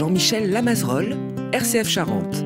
Jean-Michel Lamazerolle, RCF Charente.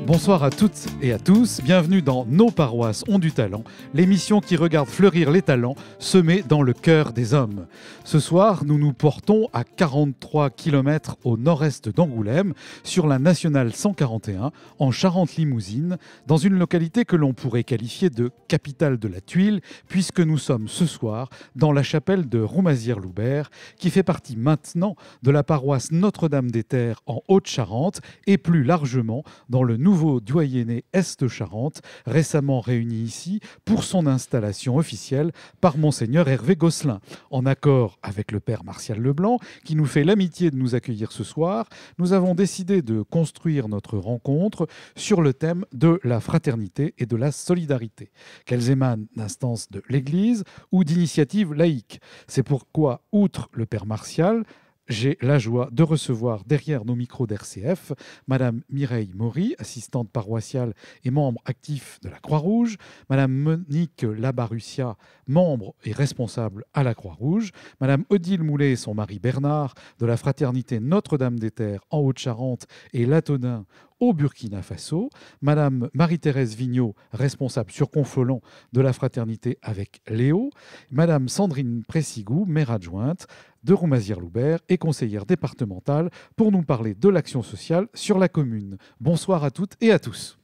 Bonsoir à toutes et à tous, bienvenue dans Nos paroisses ont du talent, l'émission qui regarde fleurir les talents semés dans le cœur des hommes. Ce soir, nous nous portons à 43 km au nord-est d'Angoulême, sur la nationale 141, en Charente-Limousine, dans une localité que l'on pourrait qualifier de capitale de la tuile, puisque nous sommes ce soir dans la chapelle de Roumazières-Loubert, qui fait partie maintenant de la paroisse Notre-Dame-des-Terres en Haute-Charente, et plus largement dans le nouveau doyenné Est-Charente, récemment réuni ici pour son installation officielle par Monseigneur Hervé Gosselin. En accord avec le Père Martial Leblanc, qui nous fait l'amitié de nous accueillir ce soir, nous avons décidé de construire notre rencontre sur le thème de la fraternité et de la solidarité, qu'elles émanent d'instances de l'Église ou d'initiatives laïques. C'est pourquoi, outre le Père Martial, j'ai la joie de recevoir derrière nos micros d'RCF Madame Mireille Maury, assistante paroissiale et membre actif de la Croix-Rouge, Madame Monique Labarussia, membre et responsable à la Croix-Rouge, Madame Odile Moulet et son mari Bernard de la fraternité Notre-Dame-des-Terres en Haute-Charente et Latonin au Burkina Faso, Madame Marie-Thérèse Vigneault, responsable sur Confolens de la fraternité avec Léo, Madame Sandrine Pressigou, maire adjointe de Roumazières-Loubert et conseillère départementale pour nous parler de l'action sociale sur la commune. Bonsoir à toutes et à tous.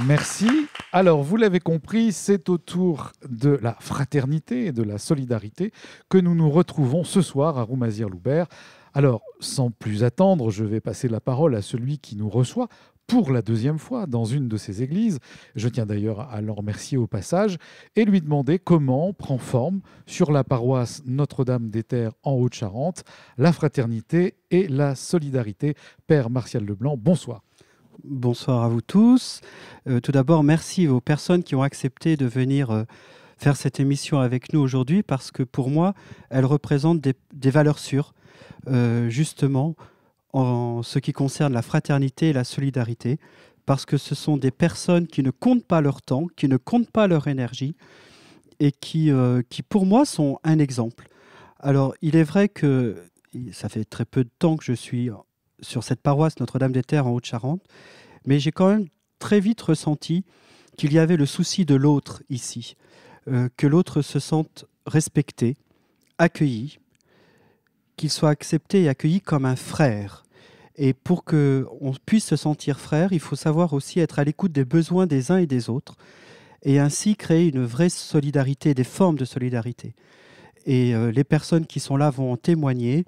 Merci. Alors, vous l'avez compris, c'est autour de la fraternité et de la solidarité que nous nous retrouvons ce soir à Roumazières-Loubert. Alors, sans plus attendre, je vais passer la parole à celui qui nous reçoit pour la deuxième fois dans une de ces églises. Je tiens d'ailleurs à l'en remercier au passage et lui demander comment prend forme sur la paroisse Notre-Dame-des-Terres en Haute-Charente la fraternité et la solidarité. Père Martial Leblanc, bonsoir. Bonsoir à vous tous. Tout d'abord, merci aux personnes qui ont accepté de venir faire cette émission avec nous aujourd'hui parce que pour moi, elle représente des valeurs sûres, justement en ce qui concerne la fraternité et la solidarité, parce que ce sont des personnes qui ne comptent pas leur temps, qui ne comptent pas leur énergie et qui pour moi, sont un exemple. Alors, il est vrai que ça fait très peu de temps que je suis sur cette paroisse Notre-Dame-des-Terres en Haute-Charente, mais j'ai quand même très vite ressenti qu'il y avait le souci de l'autre ici, que l'autre se sente respecté, accueilli, qu'il soit accepté et accueilli comme un frère. Et pour qu'on puisse se sentir frère, il faut savoir aussi être à l'écoute des besoins des uns et des autres, et ainsi créer une vraie solidarité, des formes de solidarité. Et les personnes qui sont là vont en témoigner.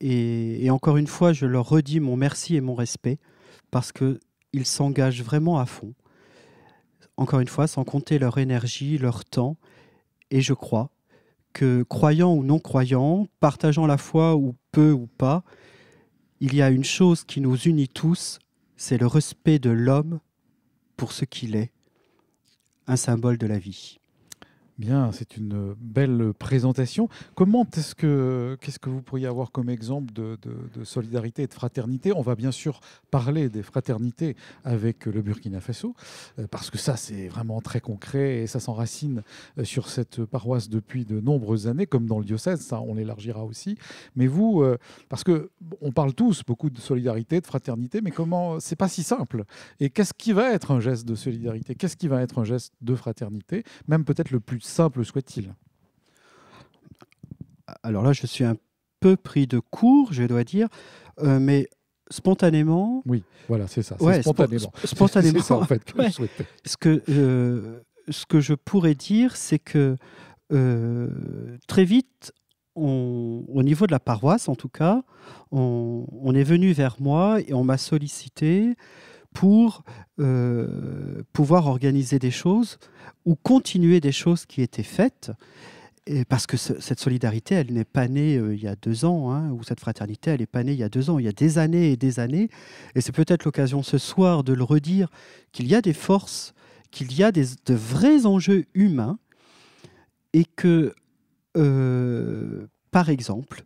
Et encore une fois, je leur redis mon merci et mon respect parce qu'ils s'engagent vraiment à fond. Encore une fois, sans compter leur énergie, leur temps. Et je crois que, croyants ou non croyants, partageant la foi ou peu ou pas, il y a une chose qui nous unit tous, c'est le respect de l'homme pour ce qu'il est, un symbole de la vie. Bien, c'est une belle présentation. Qu'est-ce que vous pourriez avoir comme exemple de solidarité et de fraternité? On va bien sûr parler des fraternités avec le Burkina Faso, parce que ça, c'est vraiment très concret et ça s'enracine sur cette paroisse depuis de nombreuses années, comme dans le diocèse, ça on élargira aussi. Mais vous, parce qu'on parle tous beaucoup de solidarité, de fraternité, mais comment, c'est pas si simple. Et qu'est-ce qui va être un geste de solidarité? Qu'est-ce qui va être un geste de fraternité? Même peut-être le plus simple soit-il. Alors là, je suis un peu pris de court, je dois dire, mais spontanément... Oui, voilà, c'est ça, ouais, c'est spontanément. Spontanément, c'est ça, en fait, que ouais. je souhaitais. Ce que je pourrais dire, c'est que très vite, au niveau de la paroisse, en tout cas, on est venu vers moi et on m'a sollicité pour pouvoir organiser des choses ou continuer des choses qui étaient faites. Et parce que cette solidarité, elle n'est pas née il y a 2 ans, hein, ou cette fraternité, elle n'est pas née il y a 2 ans, il y a des années et des années. Et c'est peut-être l'occasion ce soir de le redire, qu'il y a des forces, qu'il y a de vrais enjeux humains et que, par exemple,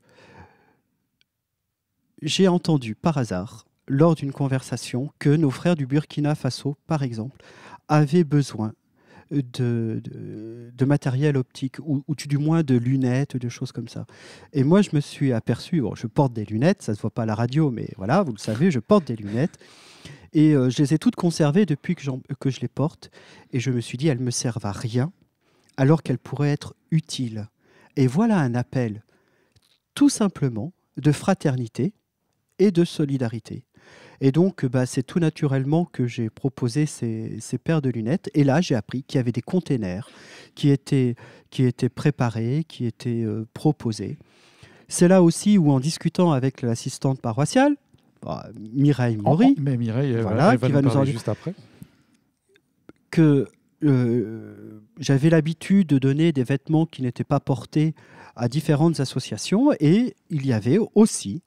j'ai entendu par hasard, lors d'une conversation, que nos frères du Burkina Faso, par exemple, avaient besoin de matériel optique, ou du moins de lunettes, de choses comme ça. Et moi, je me suis aperçu, bon, je porte des lunettes, ça ne se voit pas à la radio, mais voilà, vous le savez, je porte des lunettes. Et je les ai toutes conservées depuis que je les porte. Et je me suis dit, elles ne me servent à rien, alors qu'elles pourraient être utiles. Et voilà un appel, tout simplement, de fraternité et de solidarité. Et donc, c'est tout naturellement que j'ai proposé ces paires de lunettes. Et là, j'ai appris qu'il y avait des containers qui étaient préparés, qui étaient proposés. C'est là aussi où, en discutant avec l'assistante paroissiale, Mireille Maury, mais Mireille, voilà, elle va qui nous va nous parler en juste après. Que j'avais l'habitude de donner des vêtements qui n'étaient pas portés à différentes associations, et il y avait aussi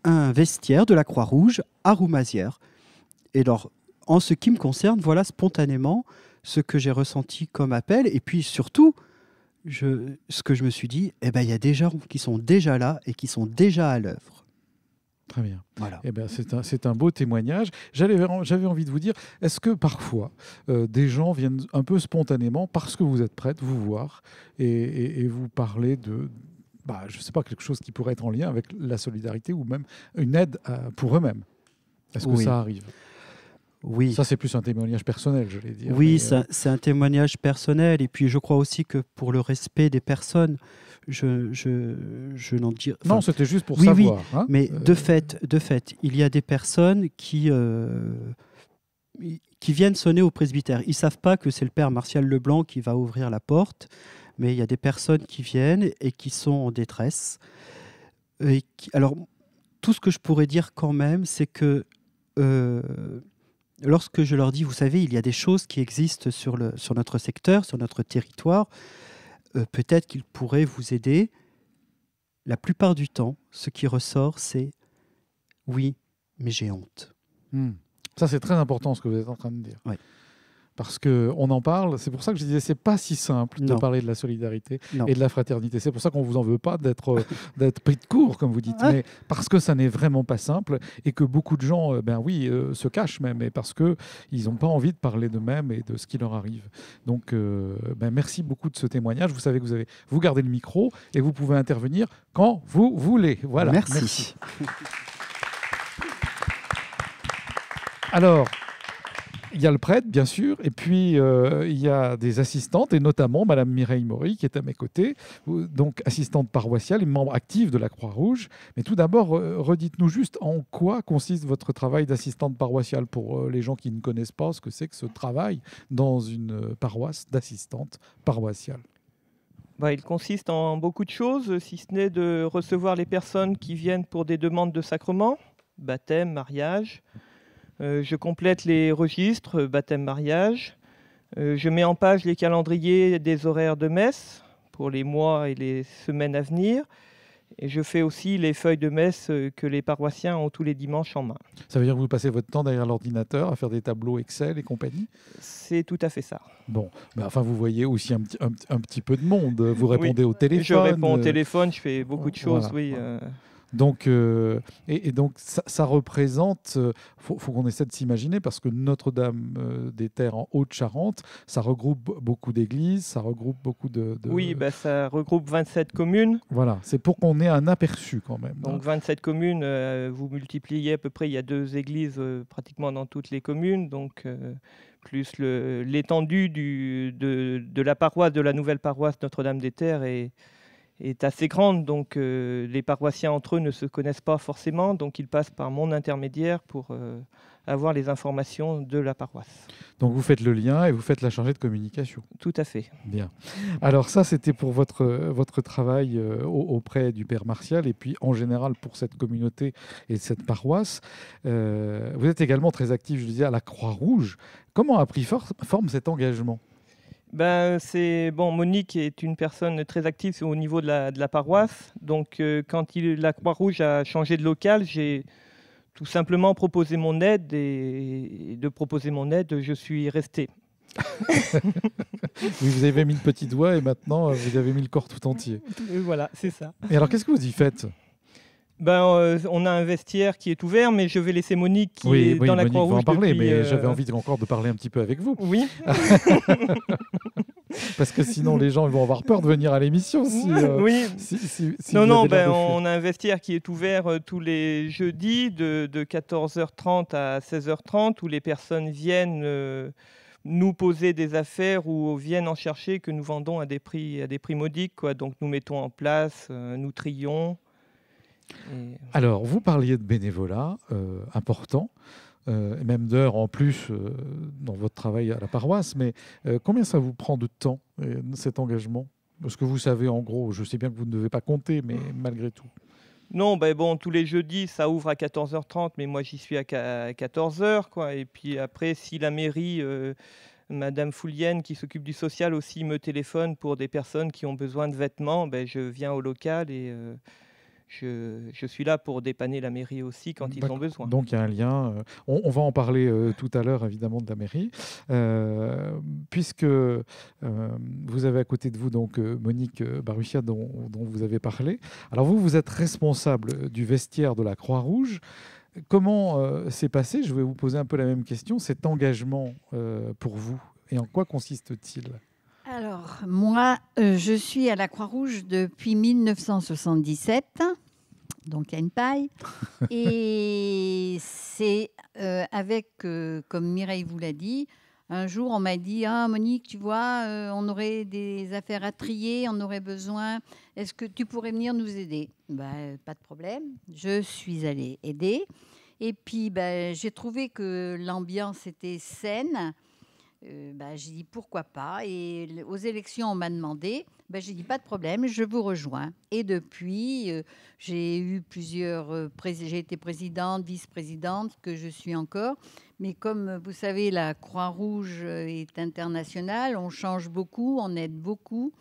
un vestiaire de la Croix-Rouge à Roumazières. Et alors, en ce qui me concerne, voilà spontanément ce que j'ai ressenti comme appel. Et puis surtout, ce que je me suis dit, il y a des gens qui sont déjà là et qui sont déjà à l'œuvre. Très bien. Voilà. C'est un beau témoignage. J'avais envie de vous dire, est-ce que parfois des gens viennent un peu spontanément parce que vous êtes prête vous voir et vous parler de, je ne sais pas, quelque chose qui pourrait être en lien avec la solidarité ou même une aide pour eux-mêmes? Est-ce que ça arrive? Oui. Ça, c'est plus un témoignage personnel, je l'ai dit. Oui, c'est un témoignage personnel. Et puis, je crois aussi que pour le respect des personnes, je n'en dirai... Non, c'était juste pour savoir. Oui, hein, mais de fait, il y a des personnes qui viennent sonner au presbytère. Ils ne savent pas que c'est le père Martial Leblanc qui va ouvrir la porte, mais il y a des personnes qui viennent et qui sont en détresse. Alors, tout ce que je pourrais dire quand même, c'est que lorsque je leur dis, vous savez, il y a des choses qui existent sur notre secteur, sur notre territoire, peut-être qu'ils pourraient vous aider. La plupart du temps, ce qui ressort, c'est « oui, mais j'ai honte ». Ça, c'est très important ce que vous êtes en train de dire. Oui. Parce qu'on en parle, c'est pour ça que je disais, c'est pas si simple de parler de la solidarité et de la fraternité. C'est pour ça qu'on vous en veut pas d'être pris de court, comme vous dites, mais parce que ça n'est vraiment pas simple et que beaucoup de gens, se cachent même, et parce qu'ils n'ont pas envie de parler d'eux-mêmes et de ce qui leur arrive. Donc, merci beaucoup de ce témoignage. Vous savez que vous gardez le micro et vous pouvez intervenir quand vous voulez. Voilà. Merci. Alors, il y a le prêtre, bien sûr, et puis il y a des assistantes, et notamment Madame Mireille Maury, qui est à mes côtés, donc assistante paroissiale et membre active de la Croix-Rouge. Mais tout d'abord, redites-nous juste en quoi consiste votre travail d'assistante paroissiale pour les gens qui ne connaissent pas ce que c'est que ce travail dans une paroisse d'assistante paroissiale. Il consiste en beaucoup de choses, si ce n'est de recevoir les personnes qui viennent pour des demandes de sacrement, baptême, mariage. Je complète les registres, baptême, mariage. Je mets en page les calendriers des horaires de messe pour les mois et les semaines à venir. Et je fais aussi les feuilles de messe que les paroissiens ont tous les dimanches en main. Ça veut dire que vous passez votre temps derrière l'ordinateur à faire des tableaux Excel et compagnie? C'est tout à fait ça. Bon, vous voyez aussi un petit peu de monde. Vous répondez au téléphone. Je réponds au téléphone, je fais beaucoup de choses, voilà. Donc, donc ça représente, faut qu'on essaie de s'imaginer, parce que Notre-Dame des Terres en Haute-Charente, ça regroupe beaucoup d'églises, ça regroupe beaucoup de... Oui, ça regroupe 27 communes. Voilà, c'est pour qu'on ait un aperçu quand même. Donc 27 communes, vous multipliez à peu près, il y a 2 églises pratiquement dans toutes les communes, donc plus l'étendue de la paroisse, de la nouvelle paroisse Notre-Dame des Terres est assez grande, donc les paroissiens entre eux ne se connaissent pas forcément, donc ils passent par mon intermédiaire pour avoir les informations de la paroisse. Donc vous faites le lien et vous faites la chargée de communication. Tout à fait. Bien. Alors ça, c'était pour votre travail auprès du Père Martial et puis en général pour cette communauté et cette paroisse. Vous êtes également très actif, je disais, à la Croix-Rouge. Comment a pris forme cet engagement ? Monique est une personne très active au niveau de la paroisse. Donc, quand la Croix-Rouge a changé de local, j'ai tout simplement proposé mon aide et de proposer mon aide, je suis resté. Oui, vous avez mis le petit doigt et maintenant vous avez mis le corps tout entier. Voilà, c'est ça. Et alors, qu'est-ce que vous y faites ? On a un vestiaire qui est ouvert, mais je vais laisser Monique qui est dans la Monique Croix-Rouge va en parler, depuis, mais j'avais envie encore de parler un petit peu avec vous. Oui. Parce que sinon, les gens vont avoir peur de venir à l'émission. Oui. Si Non, vous avez l'air de on a un vestiaire qui est ouvert tous les jeudis de 14h30 à 16h30 où les personnes viennent nous poser des affaires ou viennent en chercher que nous vendons à des prix modiques, quoi. Donc nous mettons en place, nous trions. Alors, vous parliez de bénévolat important, et même d'heures en plus dans votre travail à la paroisse, mais combien ça vous prend de temps, cet engagement? Parce que vous savez, en gros, je sais bien que vous ne devez pas compter, mais malgré tout. Non, tous les jeudis, ça ouvre à 14h30, mais moi, j'y suis à 14h, quoi. Et puis après, si la mairie, Madame Foulienne, qui s'occupe du social aussi, me téléphone pour des personnes qui ont besoin de vêtements, je viens au local et je suis là pour dépanner la mairie aussi quand ils ont besoin. Donc, il y a un lien. On va en parler tout à l'heure, évidemment, de la mairie. Puisque vous avez à côté de vous donc, Monique Baruchia, dont vous avez parlé. Alors, vous êtes responsable du vestiaire de la Croix-Rouge. Comment s'est passé, je vais vous poser un peu la même question, cet engagement pour vous? Et en quoi consiste-t-il? Alors, moi, je suis à la Croix-Rouge depuis 1977, donc il y a une paille. Et c'est avec, comme Mireille vous l'a dit, un jour on m'a dit « Ah Monique, tu vois, on aurait des affaires à trier, on aurait besoin, est-ce que tu pourrais venir nous aider ?» Pas de problème, je suis allée aider. Et puis j'ai trouvé que l'ambiance était saine. J'ai dit pourquoi pas, et aux élections on m'a demandé, j'ai dit pas de problème, je vous rejoins. Et depuis j'ai eu j'ai été présidente, vice-présidente, que je suis encore, mais comme vous savez la Croix-Rouge est internationale, on change beaucoup, on aide beaucoup,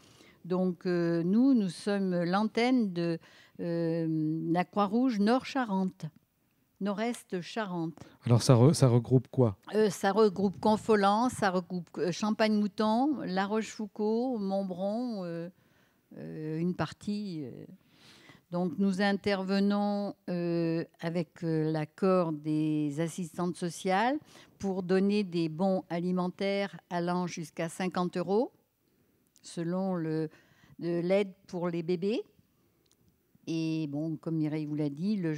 donc nous sommes l'antenne de la Croix-Rouge Nord-Charente. Nord-Est Charente. Alors, ça regroupe quoi? Ça regroupe Confolens, ça regroupe Champagne-Mouton, La Rochefoucauld, Montbron, une partie. Donc, nous intervenons avec l'accord des assistantes sociales pour donner des bons alimentaires allant jusqu'à 50 €, selon l'aide pour les bébés. Et bon, comme Mireille vous l'a dit, le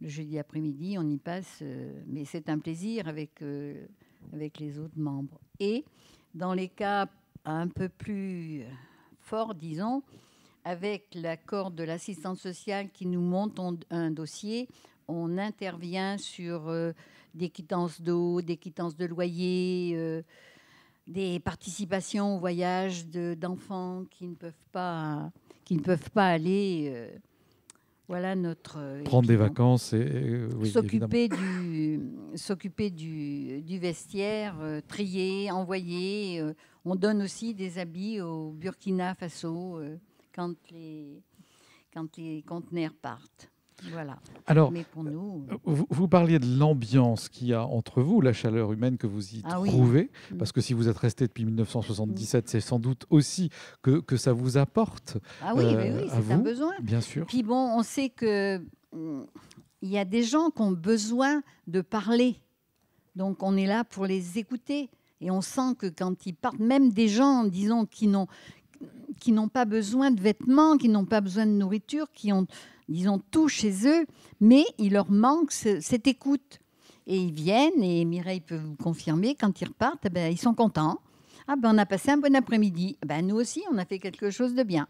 jeudi après-midi, on y passe, mais c'est un plaisir avec les autres membres. Et dans les cas un peu plus forts, disons, avec l'accord de l'assistante sociale qui nous monte un dossier, on intervient sur des quittances d'eau, des quittances de loyer, des participations au voyage d'enfants qui ne peuvent pas aller... Voilà notre... Prendre des vacances et oui, s'occuper du vestiaire, trier, envoyer. On donne aussi des habits au Burkina Faso quand les conteneurs partent. Voilà. Alors, mais pour nous, vous parliez de l'ambiance qu'il y a entre vous, la chaleur humaine que vous y trouvez, oui. Parce que si vous êtes resté depuis 1977, c'est sans doute aussi que ça vous apporte. Ah oui, c'est un besoin. Bien sûr. Puis bon, on sait que il y a des gens qui ont besoin de parler. Donc on est là pour les écouter. Et on sent que quand ils partent, même des gens, disons, qui n'ont pas besoin de vêtements, qui n'ont pas besoin de nourriture, qui ont... disons, tout chez eux, mais il leur manque cette écoute. Et ils viennent, et Mireille peut vous confirmer, quand ils repartent, ils sont contents. On a passé un bon après-midi. Nous aussi, on a fait quelque chose de bien.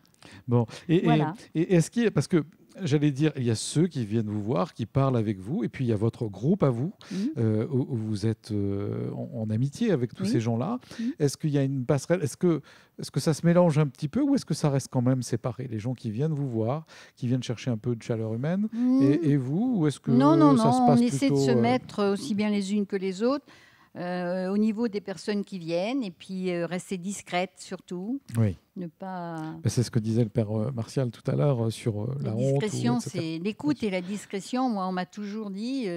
Bon, voilà. Et est-ce qu'il y a, parce que j'allais dire, il y a ceux qui viennent vous voir, qui parlent avec vous, et puis il y a votre groupe à vous, où vous êtes en amitié avec tous ces gens-là. Est-ce qu'il y a une passerelle? Est-ce que ça se mélange un petit peu, ou est-ce que ça reste quand même séparé? Les gens qui viennent vous voir, qui viennent chercher un peu de chaleur humaine, et vous, ou est-ce que non, ça se passe on essaie plutôt, de se mettre aussi bien les unes que les autres. Au niveau des personnes qui viennent, et puis rester discrète surtout. Oui. Ne pas... C'est ce que disait le père Martial tout à l'heure sur la honte. Discrétion, c'est l'écoute et la discrétion. Moi, on m'a toujours dit,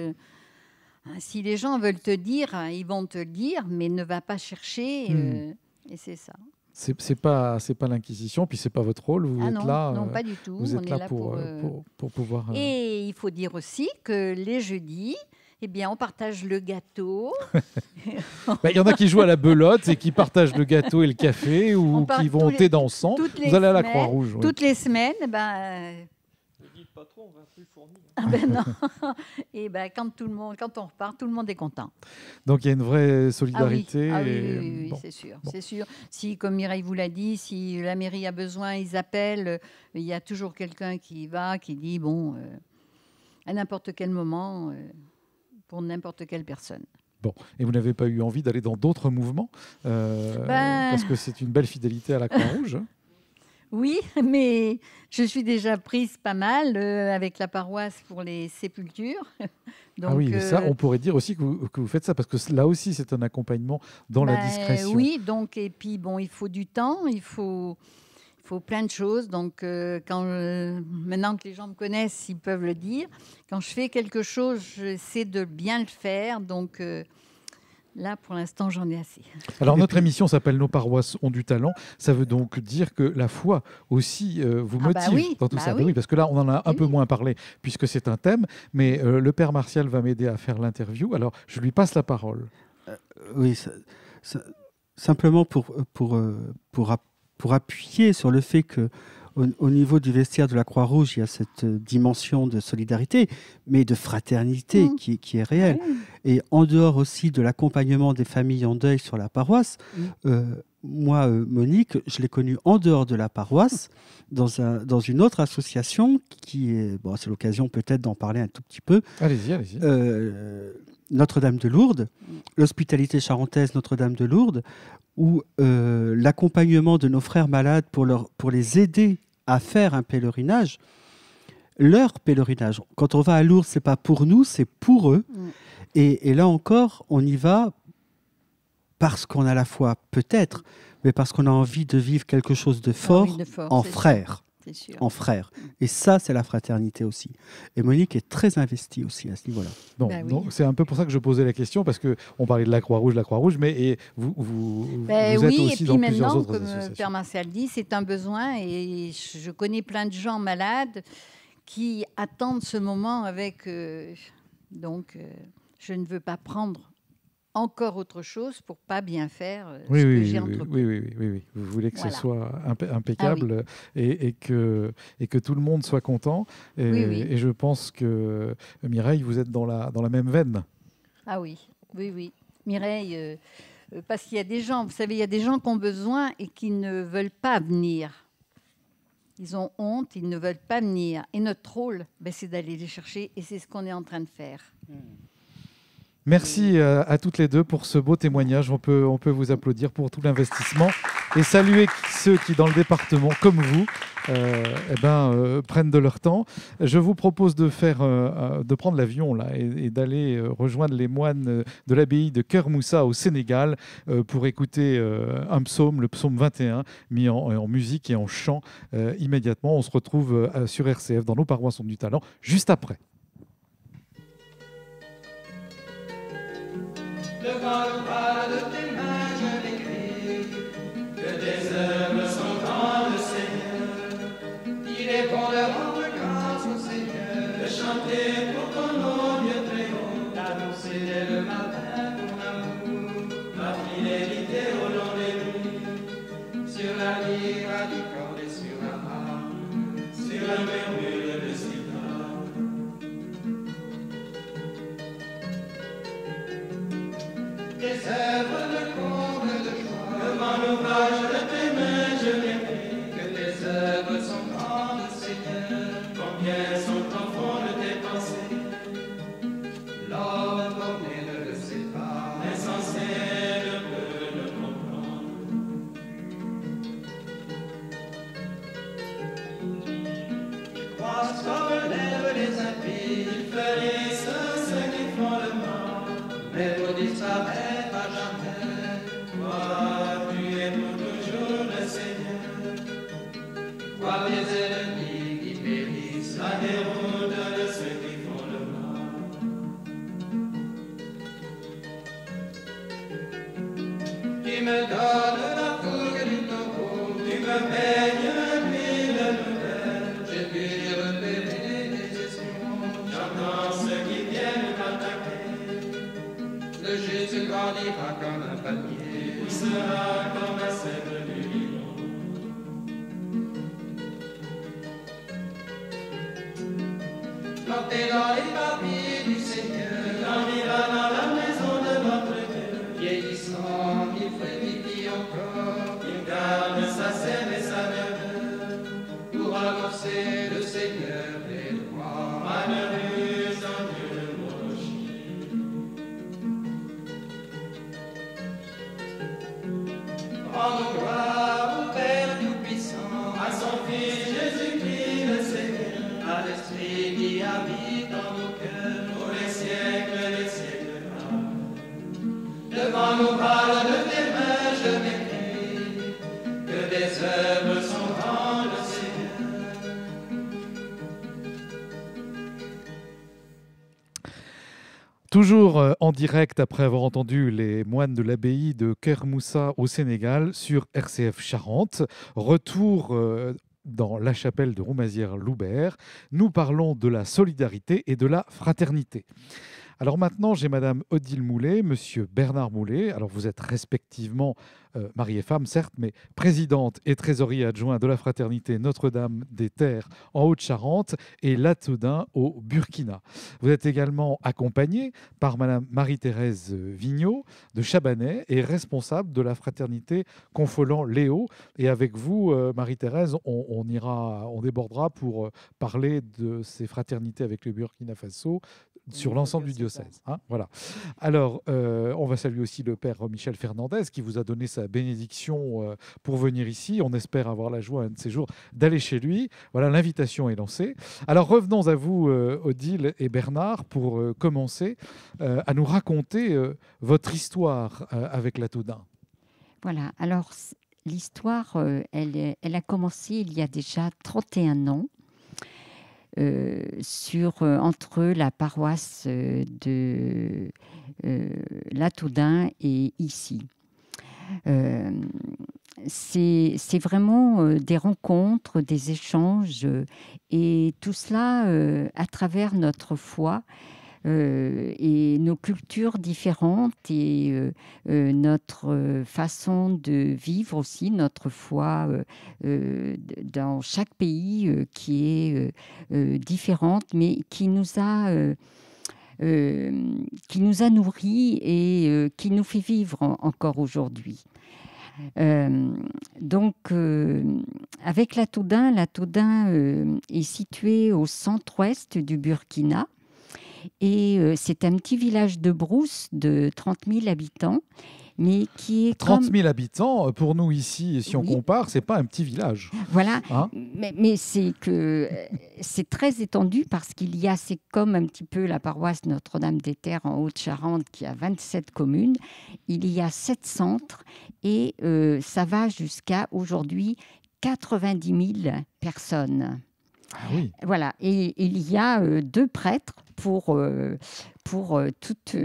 si les gens veulent te dire, ils vont te le dire, mais ne va pas chercher. Et c'est ça. C'est pas l'Inquisition, puis c'est pas votre rôle. Vous êtes non, là. non, pas du tout. Vous On êtes est là là pour pouvoir. Et il faut dire aussi que les jeudis, eh bien, on partage le gâteau. Il y en a qui jouent à la belote et qui partagent le gâteau et le café ou qui vont au thé dansant. Vous allez à la Croix-Rouge. Oui. Toutes les semaines, Ne dites pas trop, on va plus fournir. non. Et quand on repart, tout le monde est content. Donc il y a une vraie solidarité. Oui, bon. C'est sûr, c'est sûr. Si, comme Mireille vous l'a dit, si la mairie a besoin, ils appellent. Il y a toujours quelqu'un qui dit à n'importe quel moment, pour n'importe quelle personne. Bon, et vous n'avez pas eu envie d'aller dans d'autres mouvements parce que c'est une belle fidélité à la Croix-Rouge. Oui, mais je suis déjà prise pas mal avec la paroisse pour les sépultures. Donc, ah oui, ça, on pourrait dire aussi que vous faites ça, parce que là aussi, c'est un accompagnement dans la discrétion. Oui, donc, et puis bon, il faut du temps, il faut plein de choses. Donc, maintenant que les gens me connaissent, ils peuvent le dire. Quand je fais quelque chose, j'essaie de bien le faire. Donc, là, pour l'instant, j'en ai assez. Alors, notre émission s'appelle « Nos paroisses ont du talent ». Ça veut donc dire que la foi aussi vous motive dans tout ça. Oui, parce que là, on en a un peu moins parlé, puisque c'est un thème. Mais le Père Martial va m'aider à faire l'interview. Alors, je lui passe la parole. Oui, simplement pour appuyer sur le fait que au niveau du vestiaire de la Croix-Rouge, il y a cette dimension de solidarité, mais de fraternité qui est réelle. Et en dehors aussi de l'accompagnement des familles en deuil sur la paroisse, moi, Monique, je l'ai connue en dehors de la paroisse, dans une autre association qui est... Bon, c'est l'occasion peut-être d'en parler un tout petit peu. Allez-y. Notre-Dame de Lourdes, l'hospitalité charentaise Notre-Dame de Lourdes, où l'accompagnement de nos frères malades pour les aider à faire un pèlerinage, leur pèlerinage. Quand on va à Lourdes, ce n'est pas pour nous, c'est pour eux. Et là encore, on y va parce qu'on a la foi, peut-être, mais parce qu'on a envie de vivre quelque chose de fort, en frère. En frère. Et ça, c'est la fraternité aussi. Et Monique est très investie aussi à ce niveau-là. Bon, donc, c'est un peu pour ça que je posais la question, parce qu'on parlait de la Croix-Rouge, mais vous êtes aussi dans plusieurs autres associations. Comme Père Martial dit, c'est un besoin, et je connais plein de gens malades qui attendent ce moment avec... donc, je ne veux pas prendre encore autre chose pour pas bien faire ce que j'ai entrepris. Oui. Vous voulez que ce soit impeccable et que tout le monde soit content. Et je pense que, Mireille, vous êtes dans la même veine. Ah oui. Mireille, parce qu'il y a des gens, vous savez, il y a des gens qui ont besoin et qui ne veulent pas venir. Ils ont honte, ils ne veulent pas venir. Et notre rôle, c'est d'aller les chercher, et c'est ce qu'on est en train de faire. Merci à toutes les deux pour ce beau témoignage. On peut vous applaudir pour tout l'investissement et saluer ceux qui, dans le département, comme vous, prennent de leur temps. Je vous propose de prendre l'avion là et d'aller rejoindre les moines de l'abbaye de Kër Moussa au Sénégal pour écouter un psaume, le psaume 21, mis en musique et en chant immédiatement. On se retrouve sur RCF dans Nos paroisses ont du talent juste après. Devant le bras de tes mains, je l'écris, que tes œuvres sont grandes, Seigneur. Il est bon de rendre grâce au Seigneur, de chanter pour ton nom, Dieu très haut, d'annoncer dès le matin ton amour, ma fidélité au long des nuits, sur la lyre du corps et sur la harpe, sur le murmure de sitar. Tes œuvres de comble de joie, devant l'ouvrage de tes mains, je m'écris, que tes œuvres sont grandes, Seigneur, combien sont profondes tes pensées. L'homme borné ne le sait pas, insensé ne peut le comprendre. Ils croissent comme l'herbe les impies, ils fleurissent ceux qui font le mal, mais pour disparaître, voir les ennemis qui périssent, la déroute de ceux qui font le mal. Qui me donne la fougue du taureau, grandira comme un palmier, poussera comme un cèdre du Liban. Planté dans les parvis du Seigneur, grandira dans la maison de votre Dieu. Vieillissant, il frémit encore, il garde sa sève et sa verdeur, pour annoncer le Seigneur des rois, malheureux en Dieu de Moshi. Rendons gloire au Père Tout-Puissant, à son Fils Jésus-Christ le Seigneur, à l'Esprit qui habite dans nos cœurs, pour les siècles des siècles. Amen. Devant l'ouvrage de tes mains, je m'écris, que des œuvres sont grandes, Seigneur. Toujours en direct après avoir entendu les moines de l'abbaye de Kermoussa au Sénégal sur RCF Charente. Retour dans la chapelle de Roumazières-Loubert. Nous parlons de la solidarité et de la fraternité. Alors maintenant, j'ai Madame Odile Moulet, Monsieur Bernard Moulet. Alors vous êtes respectivement mari et femme, certes, mais présidente et trésorier adjoint de la fraternité Notre-Dame des Terres en Haute-Charente et Latoudun au Burkina. Vous êtes également accompagnée par Madame Marie-Thérèse Vigneault de Chabanais et responsable de la fraternité Confolant-Léo. Et avec vous, Marie-Thérèse, on débordera pour parler de ces fraternités avec le Burkina Faso sur l'ensemble du diocèse. Hein, voilà. Alors, on va saluer aussi le Père Michel Fernandez qui vous a donné sa bénédiction pour venir ici. On espère avoir la joie un de ces jours d'aller chez lui. Voilà, l'invitation est lancée. Alors, revenons à vous, Odile et Bernard, pour commencer à nous raconter votre histoire avec Latoudun. Voilà, alors l'histoire, elle a commencé il y a déjà 31 ans. Entre la paroisse de Latoudun et ici. C'est vraiment des rencontres, des échanges et tout cela à travers notre foi et nos cultures différentes et notre façon de vivre aussi, notre foi dans chaque pays qui est différente, mais qui nous a nourris et qui nous fait vivre encore aujourd'hui. Avec Latoudun est situé au centre-ouest du Burkina. Et c'est un petit village de brousse de 30 000 habitants, mais qui est 30 000 habitants, pour nous ici, si on compare, c'est pas un petit village. Voilà, hein, mais c'est très étendu parce c'est comme un petit peu la paroisse Notre-Dame des Terres en Haute-Charente qui a 27 communes. Il y a 7 centres et ça va jusqu'à aujourd'hui 90 000 personnes. Ah oui. Voilà, et il y a 2 prêtres pour toutes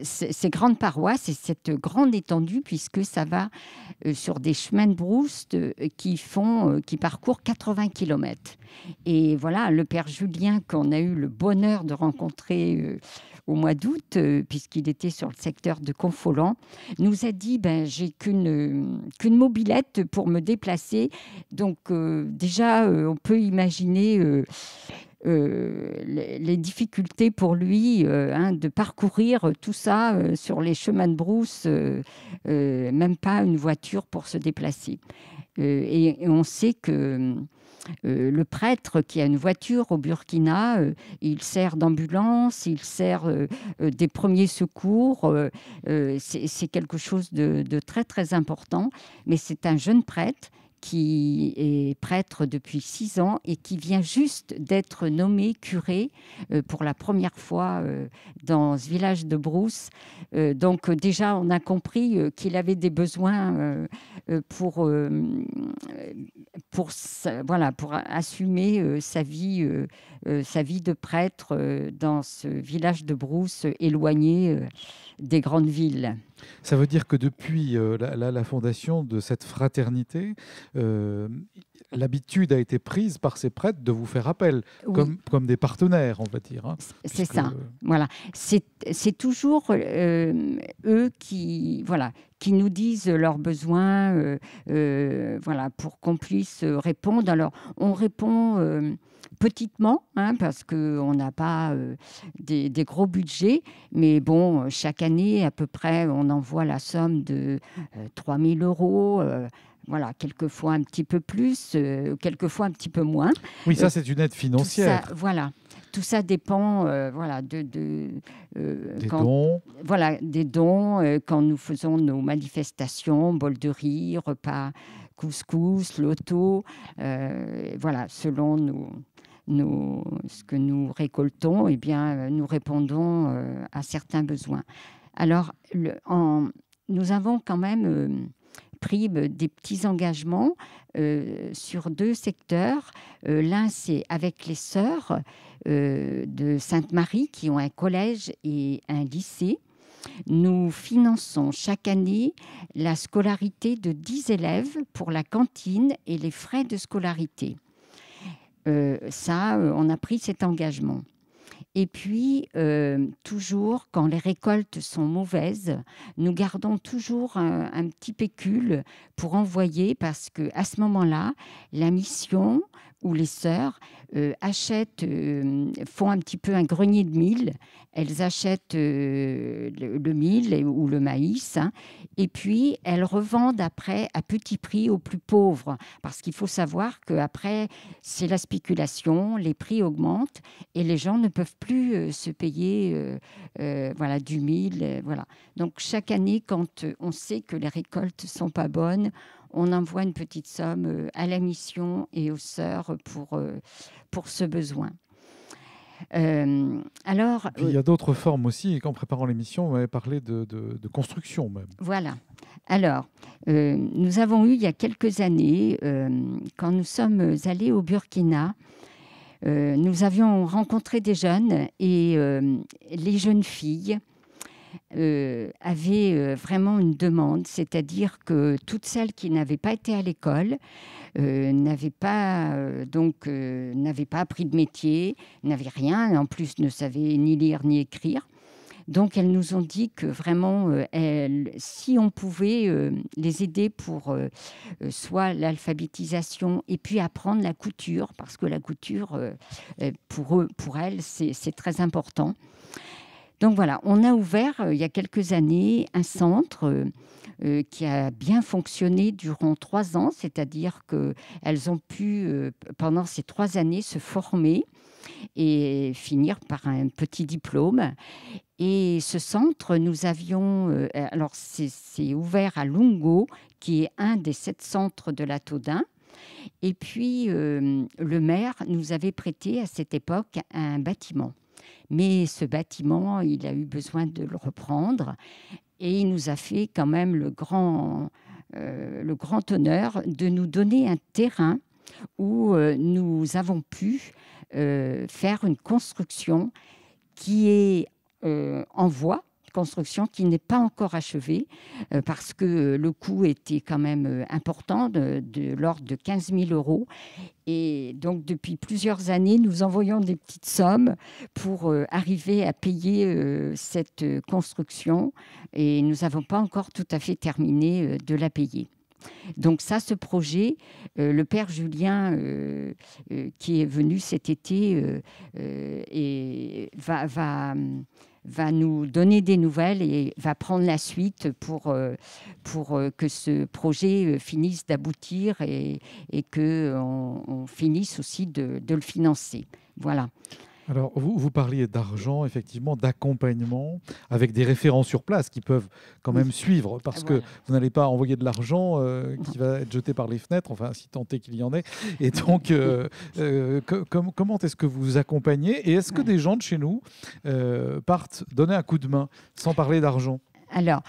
ces grandes paroisses et cette grande étendue, puisque ça va sur des chemins de brousse qui parcourent 80 km. Et voilà, le père Julien, qu'on a eu le bonheur de rencontrer au mois d'août, puisqu'il était sur le secteur de Confolant, nous a dit j'ai qu'une mobilette pour me déplacer. Donc déjà, on peut imaginer les difficultés pour lui de parcourir tout ça sur les chemins de brousse, même pas une voiture pour se déplacer. Et on sait que le prêtre qui a une voiture au Burkina, il sert d'ambulance, il sert des premiers secours. C'est quelque chose de très, très important. Mais c'est un jeune prêtre qui est prêtre depuis 6 ans et qui vient juste d'être nommé curé pour la première fois dans ce village de brousse. Donc déjà, on a compris qu'il avait des besoins pour pour assumer sa vie de prêtre dans ce village de brousse éloigné des grandes villes. Ça veut dire que depuis la fondation de cette fraternité, l'habitude a été prise par ces prêtres de vous faire appel, Oui. comme des partenaires, on va dire. Hein, C'est ça. Voilà. C'est toujours eux qui nous disent leurs besoins pour qu'on puisse répondre. Alors, on répond petitement, hein, parce qu'on n'a pas des gros budgets, mais bon, chaque année, à peu près, on envoie la somme de 3 000 €. Voilà, quelquefois un petit peu plus, quelquefois un petit peu moins. Oui, ça, c'est une aide financière. Tout ça, voilà. Tout ça dépend Des dons. Voilà, des dons quand nous faisons nos manifestations, bol de riz, repas couscous, loto, voilà, selon ce que nous récoltons, eh bien, nous répondons à certains besoins. Alors, nous avons quand même pris des petits engagements sur 2 secteurs. L'un, c'est avec les sœurs de Sainte-Marie qui ont un collège et un lycée. Nous finançons chaque année la scolarité de 10 élèves pour la cantine et les frais de scolarité. On a pris cet engagement. Et puis, toujours, quand les récoltes sont mauvaises, nous gardons toujours un petit pécule pour envoyer, parce qu'à ce moment-là, la mission ou les sœurs font un petit peu un grenier de mil. Elles achètent le mil ou le maïs, hein, et puis elles revendent après à petit prix aux plus pauvres. Parce qu'il faut savoir qu'après, c'est la spéculation, les prix augmentent et les gens ne peuvent plus se payer du mil. Voilà. Donc chaque année, quand on sait que les récoltes ne sont pas bonnes, on envoie une petite somme à la mission et aux sœurs pour ce besoin. Alors, il y a d'autres formes aussi, et qu'en préparant l'émission, on avait parlé de construction même. Voilà. Alors, nous avons eu il y a quelques années, quand nous sommes allés au Burkina, nous avions rencontré des jeunes et les jeunes filles avaient vraiment une demande, c'est-à-dire que toutes celles qui n'avaient pas été à l'école, n'avaient pas appris de métier, n'avaient rien, en plus ne savaient ni lire ni écrire. Donc elles nous ont dit que vraiment, si on pouvait les aider pour soit l'alphabétisation et puis apprendre la couture, parce que la couture, pour elles, c'est très important. Donc voilà, on a ouvert il y a quelques années un centre qui a bien fonctionné durant 3 ans, c'est-à-dire qu'elles ont pu, pendant ces 3 années, se former et finir par un petit diplôme. Et ce centre, nous avions... alors, c'est ouvert à Lungo, qui est un des 7 centres de la Todin. Et puis, le maire nous avait prêté à cette époque un bâtiment. Mais ce bâtiment, il a eu besoin de le reprendre. Et il nous a fait quand même le grand honneur de nous donner un terrain où nous avons pu faire une construction qui est en voie, construction qui n'est pas encore achevée parce que le coût était quand même important, de l'ordre de 15 000 €. Et donc, depuis plusieurs années, nous envoyons des petites sommes pour arriver à payer cette construction. Et nous n'avons pas encore tout à fait terminé de la payer. Donc ça, ce projet, le père Julien, qui est venu cet été, va nous donner des nouvelles et va prendre la suite pour que ce projet finisse d'aboutir et qu'on finisse aussi de le financer. Voilà. Alors, vous parliez d'argent, effectivement, d'accompagnement, avec des référents sur place qui peuvent quand même suivre, parce que vous n'allez pas envoyer de l'argent qui va être jeté par les fenêtres, enfin, si tant est qu'il y en ait. Et donc, comment est-ce que vous accompagnez ? Et est-ce que des gens de chez nous partent donner un coup de main, sans parler d'argent ? Alors,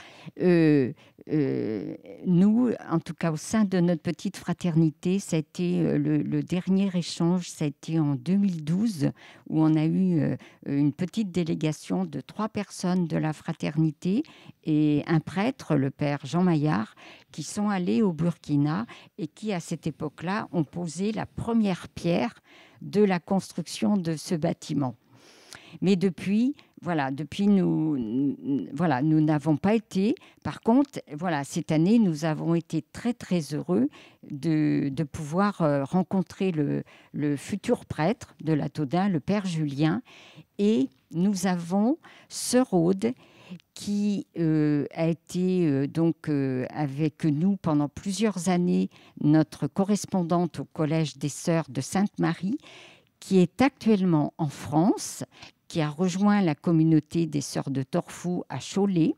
nous, en tout cas au sein de notre petite fraternité, ça a été le dernier échange, ça a été en 2012, où on a eu une petite délégation de 3 personnes de la fraternité et un prêtre, le père Jean Maillard, qui sont allés au Burkina et qui, à cette époque-là, ont posé la première pierre de la construction de ce bâtiment. Mais depuis, nous n'avons pas été. Par contre, cette année, nous avons été très, très heureux de pouvoir rencontrer le futur prêtre de la Taudin, le père Julien. Et nous avons Sœur Aude, qui a été avec nous pendant plusieurs années, notre correspondante au Collège des Sœurs de Sainte-Marie, qui est actuellement en France, qui a rejoint la communauté des Sœurs de Torfou à Cholet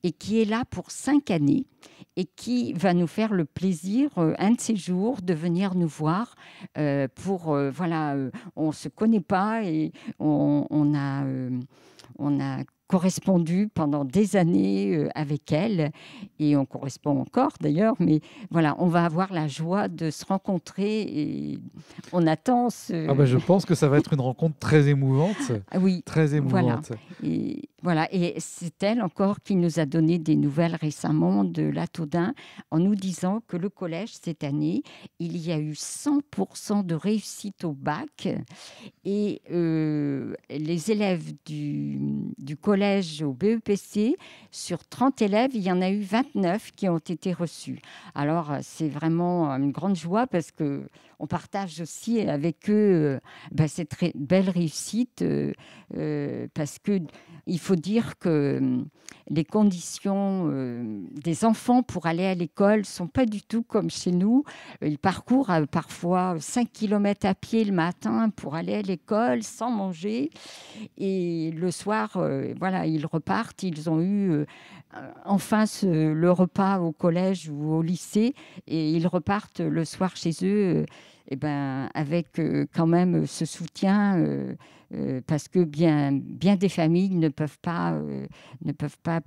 et qui est là pour 5 années et qui va nous faire le plaisir, un de ces jours, de venir nous voir on ne se connaît pas et on a correspondu pendant des années avec elle et on correspond encore d'ailleurs, mais voilà, on va avoir la joie de se rencontrer et on attend ce... je pense que ça va être une rencontre très émouvante. Oui, très émouvante. Et c'est elle encore qui nous a donné des nouvelles récemment de la Taudin en nous disant que le collège cette année, il y a eu 100% de réussite au bac et les élèves du collège au BEPC, sur 30 élèves, il y en a eu 29 qui ont été reçus. Alors, c'est vraiment une grande joie parce qu'on partage aussi avec eux cette très belle réussite parce qu'il faut dire que les conditions des enfants pour aller à l'école ne sont pas du tout comme chez nous. Ils parcourent parfois 5 km à pied le matin pour aller à l'école sans manger. Et le soir, ils repartent. Ils ont eu enfin le repas au collège ou au lycée et ils repartent le soir chez eux avec quand même ce soutien parce que bien des familles ne peuvent pas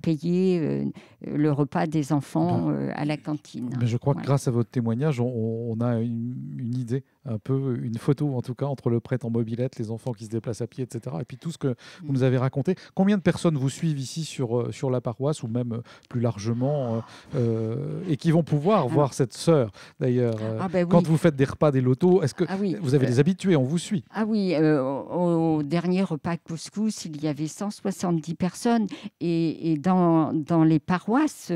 payer le repas des enfants à la cantine. Mais je crois que grâce à votre témoignage, on a une idée, un peu une photo en tout cas, entre le prêtre en mobilette, les enfants qui se déplacent à pied, etc. Et puis tout ce que vous nous avez raconté. Combien de personnes vous suivent ici sur la paroisse ou même plus largement et qui vont pouvoir voir cette sœur d'ailleurs quand vous faites des repas, des lotos, est-ce que vous avez des habitués, on vous suit? Ah oui, au dernier repas couscous, il y avait 170 personnes et dans les paroisses,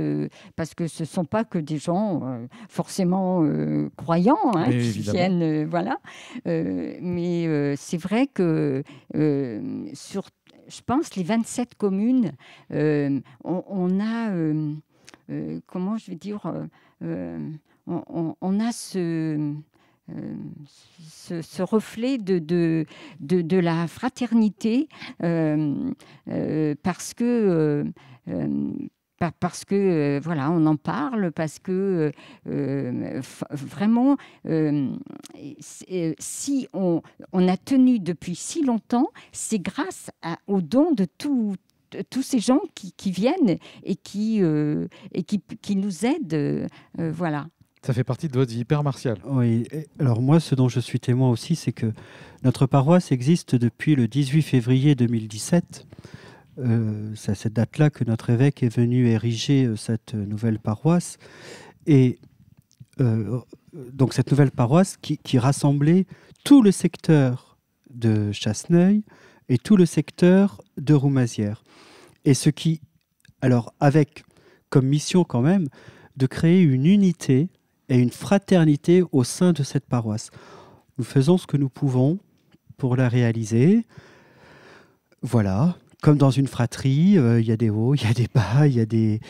parce que ce ne sont pas que des gens forcément croyants qui viennent, mais c'est vrai que je pense, les 27 communes, on a, comment je vais dire, on a ce reflet de la fraternité parce que on en parle, parce que vraiment, si on a tenu depuis si longtemps, c'est grâce aux dons de tous ces gens qui viennent et qui nous aident. Ça fait partie de votre vie, Père Martial. Oui, alors moi, ce dont je suis témoin aussi, c'est que notre paroisse existe depuis le 18 février 2017. C'est à cette date-là que notre évêque est venu ériger cette nouvelle paroisse. Et donc cette nouvelle paroisse qui rassemblait tout le secteur de Chasseneuil et tout le secteur de Roumazières. Et avec comme mission quand même de créer une unité et une fraternité au sein de cette paroisse. Nous faisons ce que nous pouvons pour la réaliser. Voilà, comme dans une fratrie, il y a des hauts, il y a des bas, il y a des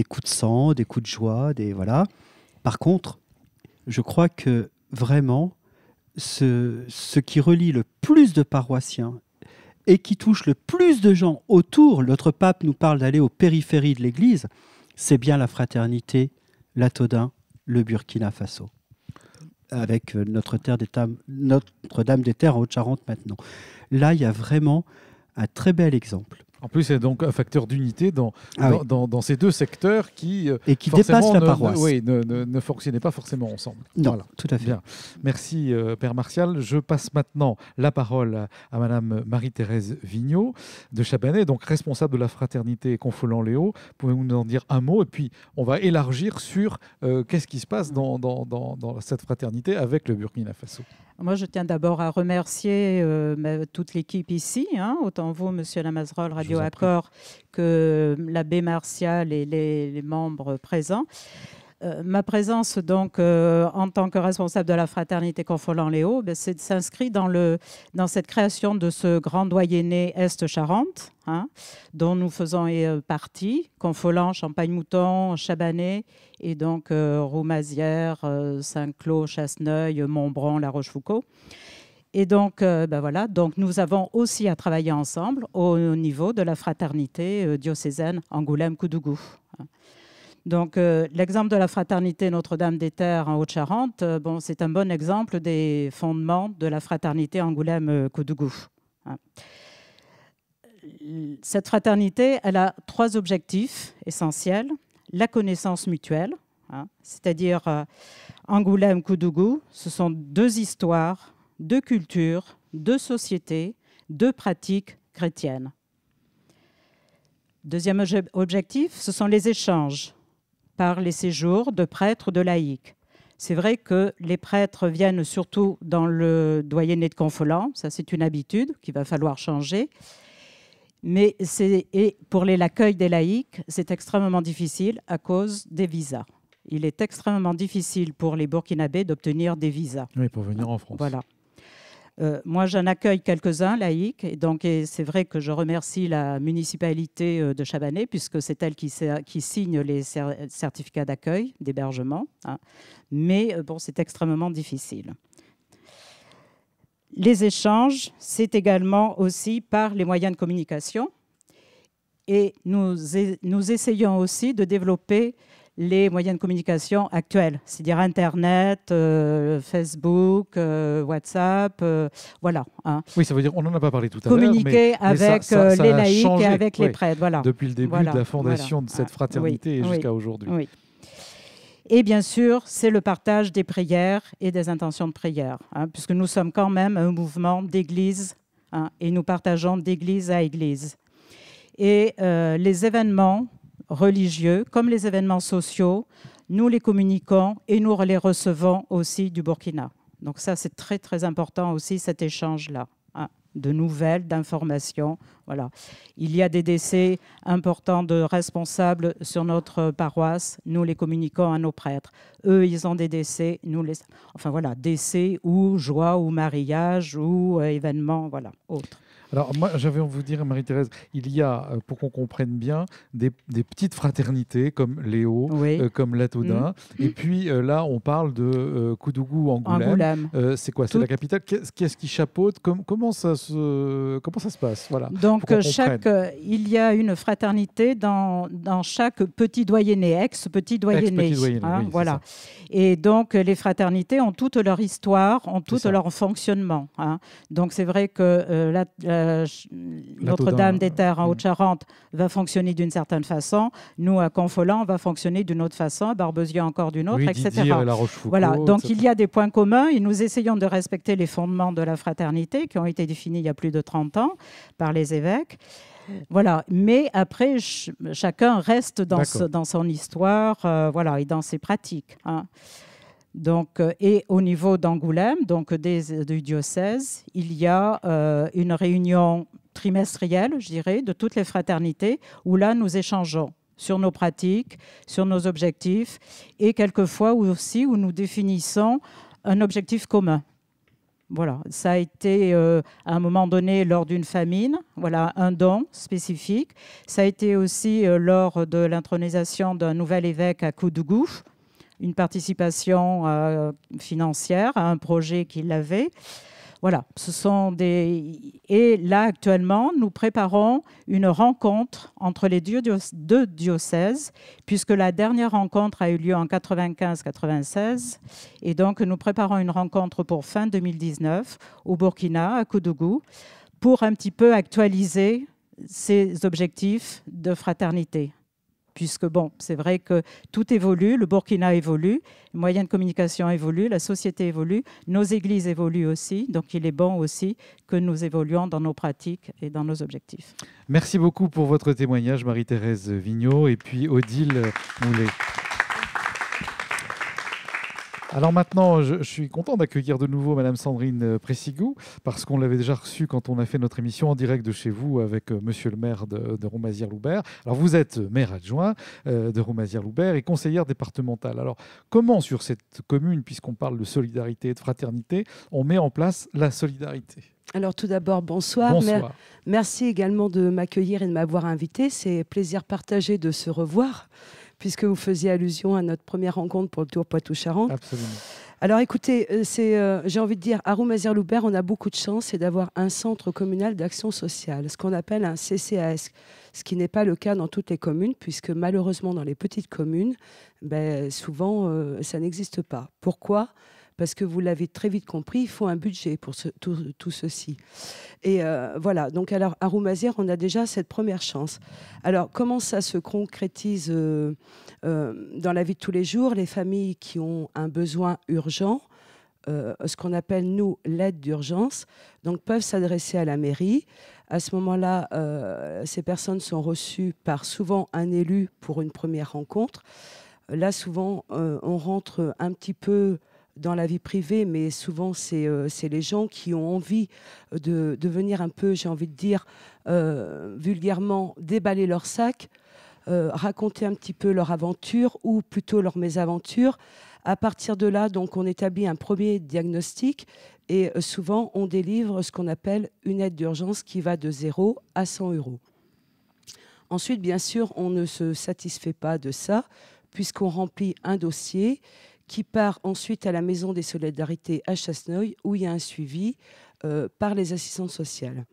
coups de sang, des coups de joie, voilà. Par contre, je crois que vraiment, ce qui relie le plus de paroissiens et qui touche le plus de gens autour, notre pape nous parle d'aller aux périphéries de l'Église, c'est bien la fraternité, la Taudin, le Burkina Faso, avec Notre-Dame des Terres en Haute-Charente maintenant. Là, il y a vraiment un très bel exemple. En plus, c'est donc un facteur d'unité dans ces deux secteurs qui et qui dépassent la paroisse. Ne fonctionnaient pas forcément ensemble. Non, voilà. Tout à fait. Bien. Merci, Père Martial. Je passe maintenant la parole à Madame Marie-Thérèse Vigneault de Chabanais, donc responsable de la fraternité Confolens-Léo. Pouvez-vous nous en dire un mot? Et puis, on va élargir sur qu'est-ce qui se passe dans cette fraternité avec le Burkina Faso. Moi, je tiens d'abord à remercier toute l'équipe ici, autant vous, Monsieur Lamasrol, Radio Accord, que l'abbé Martial et les membres présents. Ma présence, donc, en tant que responsable de la fraternité Confolens-Léo, s'inscrit dans cette création de ce grand doyenné Est-Charente, dont nous faisons partie, Confolens, Champagne-Mouton, Chabanais, et donc Roumazières, Saint-Cloud, Chasseneuil, Montbron, La Rochefoucauld. Et donc, voilà, donc nous avons aussi à travailler ensemble au niveau de la fraternité diocésaine Angoulême-Koudougou. Donc, l'exemple de la fraternité Notre-Dame-des-Terres en Haute-Charente, c'est un bon exemple des fondements de la fraternité Angoulême-Koudougou. Cette fraternité, elle a 3 objectifs essentiels. La connaissance mutuelle, c'est-à-dire Angoulême-Koudougou, ce sont 2 histoires, 2 cultures, 2 sociétés, 2 pratiques chrétiennes. Deuxième objectif, ce sont les échanges par les séjours de prêtres, de laïcs. C'est vrai que les prêtres viennent surtout dans le doyenné de Confolens, ça c'est une habitude qu'il va falloir changer. Mais pour l'accueil des laïcs, c'est extrêmement difficile à cause des visas. Il est extrêmement difficile pour les Burkinabés d'obtenir des visas. Oui, pour venir en France. Voilà. Moi, j'en accueille quelques-uns laïcs, et c'est vrai que je remercie la municipalité de Chabanais, puisque c'est elle qui signe les certificats d'accueil, d'hébergement. Mais c'est extrêmement difficile. Les échanges, c'est également aussi par les moyens de communication. Et nous essayons aussi de développer les moyens de communication actuels, c'est-à-dire Internet, Facebook, WhatsApp, voilà. Oui, ça veut dire, on n'en a pas parlé tout à l'heure. Communiquer avec les laïcs et avec les prêtres, voilà. Depuis le début de la fondation de cette fraternité et jusqu'à aujourd'hui. Oui. Et bien sûr, c'est le partage des prières et des intentions de prière, puisque nous sommes quand même un mouvement d'église, et nous partageons d'église à église. Et les événements religieux, comme les événements sociaux, nous les communiquons et nous les recevons aussi du Burkina. Donc ça, c'est très, très important aussi, cet échange-là, de nouvelles, d'informations. Voilà. Il y a des décès importants de responsables sur notre paroisse. Nous les communiquons à nos prêtres. Eux, ils ont des décès. Enfin voilà, décès ou joie ou mariage ou événements, voilà, autres. Alors, moi, j'avais envie de vous dire, Marie-Thérèse, il y a, pour qu'on comprenne bien, des petites fraternités comme Léo, comme Lataudin. Et puis là, on parle de Koudougou, Angoulême. C'est quoi? C'est la capitale. Qu'est-ce qui chapeaute? Comment ça se passe? Voilà. Donc, il y a une fraternité dans chaque petit doyenné, ex-petit doyenné. Oui, voilà. Et donc, les fraternités ont toute leur histoire, ont tout leur fonctionnement. Donc, c'est vrai que Notre-Dame-des-Terres en Haute-Charente va fonctionner d'une certaine façon. Nous, à Confolens, on va fonctionner d'une autre façon, à Barbezieux encore d'une autre, etc. Didier, La Rochefoucauld, voilà. Donc, etc. il y a des points communs et nous essayons de respecter les fondements de la fraternité qui ont été définis il y a plus de 30 ans par les évêques. Voilà. Mais après, chacun reste dans son histoire et dans ses pratiques. Donc, et au niveau d'Angoulême, donc du diocèse, il y a une réunion trimestrielle, je dirais, de toutes les fraternités, où là, nous échangeons sur nos pratiques, sur nos objectifs, et quelquefois aussi où nous définissons un objectif commun. Voilà, ça a été à un moment donné lors d'une famine, voilà, un don spécifique. Ça a été aussi lors de l'intronisation d'un nouvel évêque à Koudougou, une participation financière à un projet qu'il avait. Voilà, et là, actuellement, nous préparons une rencontre entre les deux diocèses, puisque la dernière rencontre a eu lieu en 95-96. Et donc, nous préparons une rencontre pour fin 2019 au Burkina, à Koudougou, pour un petit peu actualiser ces objectifs de fraternité. Puisque, bon, c'est vrai que tout évolue, le Burkina évolue, les moyens de communication évoluent, la société évolue, nos églises évoluent aussi, donc il est bon aussi que nous évoluions dans nos pratiques et dans nos objectifs. Merci beaucoup pour votre témoignage, Marie-Thérèse Vigneault et puis Odile Moulet. Alors maintenant, je suis content d'accueillir de nouveau Madame Sandrine Pressigou, parce qu'on l'avait déjà reçue quand on a fait notre émission en direct de chez vous avec Monsieur le maire de Roumazières-Loubert. Alors vous êtes maire adjoint de Roumazières-Loubert et conseillère départementale. Alors comment sur cette commune, puisqu'on parle de solidarité et de fraternité, on met en place la solidarité ? Alors tout d'abord, bonsoir. Bonsoir. Merci également de m'accueillir et de m'avoir invité. C'est plaisir partagé de se revoir, puisque vous faisiez allusion à notre première rencontre pour le Tour Poitou-Charentes. Absolument. Alors écoutez, j'ai envie de dire, à Roumazières-Loubert, on a beaucoup de chance, c'est d'avoir un centre communal d'action sociale, ce qu'on appelle un CCAS, ce qui n'est pas le cas dans toutes les communes, puisque malheureusement dans les petites communes, souvent ça n'existe pas. Pourquoi ? Parce que vous l'avez très vite compris, il faut un budget pour tout ceci. Et voilà, donc alors, à Roumazières, on a déjà cette première chance. Alors, comment ça se concrétise dans la vie de tous les jours ? Les familles qui ont un besoin urgent, ce qu'on appelle, nous, l'aide d'urgence, donc peuvent s'adresser à la mairie. À ce moment-là, ces personnes sont reçues par souvent un élu pour une première rencontre. Là, souvent, on rentre un petit peu dans la vie privée, mais souvent c'est les gens qui ont envie de venir un peu, j'ai envie de dire vulgairement, déballer leur sac, raconter un petit peu leur aventure ou plutôt leur mésaventure. À partir de là, donc, on établit un premier diagnostic et souvent on délivre ce qu'on appelle une aide d'urgence qui va de 0 à 100 €. Ensuite, bien sûr, on ne se satisfait pas de ça puisqu'on remplit un dossier qui part ensuite à la Maison des Solidarités à Chasseneuil, où il y a un suivi par les assistantes sociales.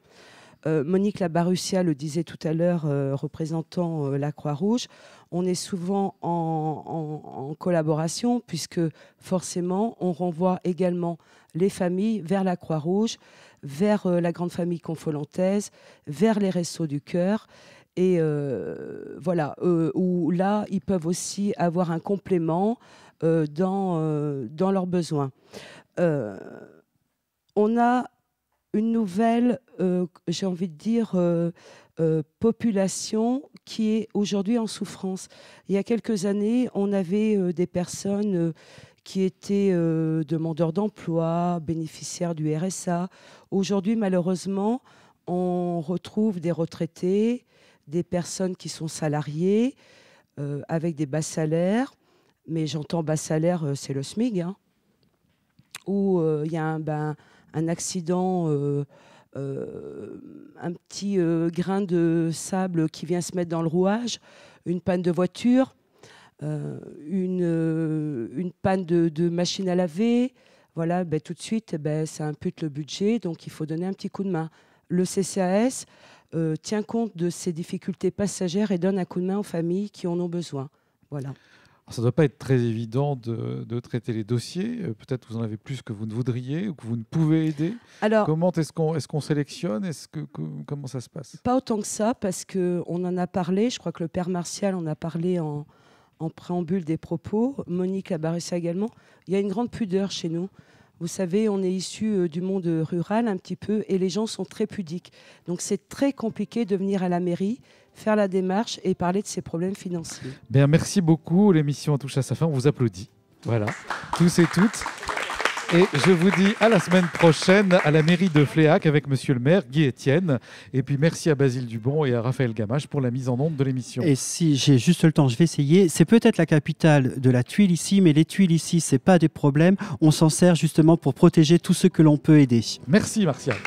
Monique Labarussia le disait tout à l'heure, représentant la Croix-Rouge, on est souvent en collaboration, puisque forcément, on renvoie également les familles vers la Croix-Rouge, vers la grande famille confolentaise, vers les Restos du Cœur. Et voilà, où là, ils peuvent aussi avoir un complément dans leurs besoins. On a une nouvelle, j'ai envie de dire, population qui est aujourd'hui en souffrance. Il y a quelques années, on avait des personnes qui étaient demandeurs d'emploi, bénéficiaires du RSA. Aujourd'hui, malheureusement, on retrouve des retraités, des personnes qui sont salariées, avec des bas salaires. Mais j'entends bas salaire, c'est le SMIC, hein, où il y a un accident, un petit grain de sable qui vient se mettre dans le rouage, une panne de voiture, une panne de machine à laver. Voilà, tout de suite, ça impute le budget, donc il faut donner un petit coup de main. Le CCAS tient compte de ces difficultés passagères et donne un coup de main aux familles qui en ont besoin. Voilà. Ça ne doit pas être très évident de traiter les dossiers. Peut-être que vous en avez plus que vous ne voudriez ou que vous ne pouvez aider. Alors, comment est-ce qu'on sélectionne ? Comment ça se passe ? Pas autant que ça, parce qu'on en a parlé. Je crois que le père Martial en a parlé en préambule des propos. Monique Labarussia également. Il y a une grande pudeur chez nous. Vous savez, on est issu du monde rural un petit peu et les gens sont très pudiques. Donc c'est très compliqué de venir à la mairie, faire la démarche et parler de ses problèmes financiers. Bien, merci beaucoup. L'émission touche à sa fin. On vous applaudit. Voilà, tous et toutes. Et je vous dis à la semaine prochaine à la mairie de Fléac avec monsieur le maire Guy Etienne. Et puis merci à Basile Dubon et à Raphaël Gamache pour la mise en onde de l'émission. Et si j'ai juste le temps, je vais essayer. C'est peut-être la capitale de la tuile ici, mais les tuiles ici, c'est pas des problèmes. On s'en sert justement pour protéger tous ceux que l'on peut aider. Merci Martial.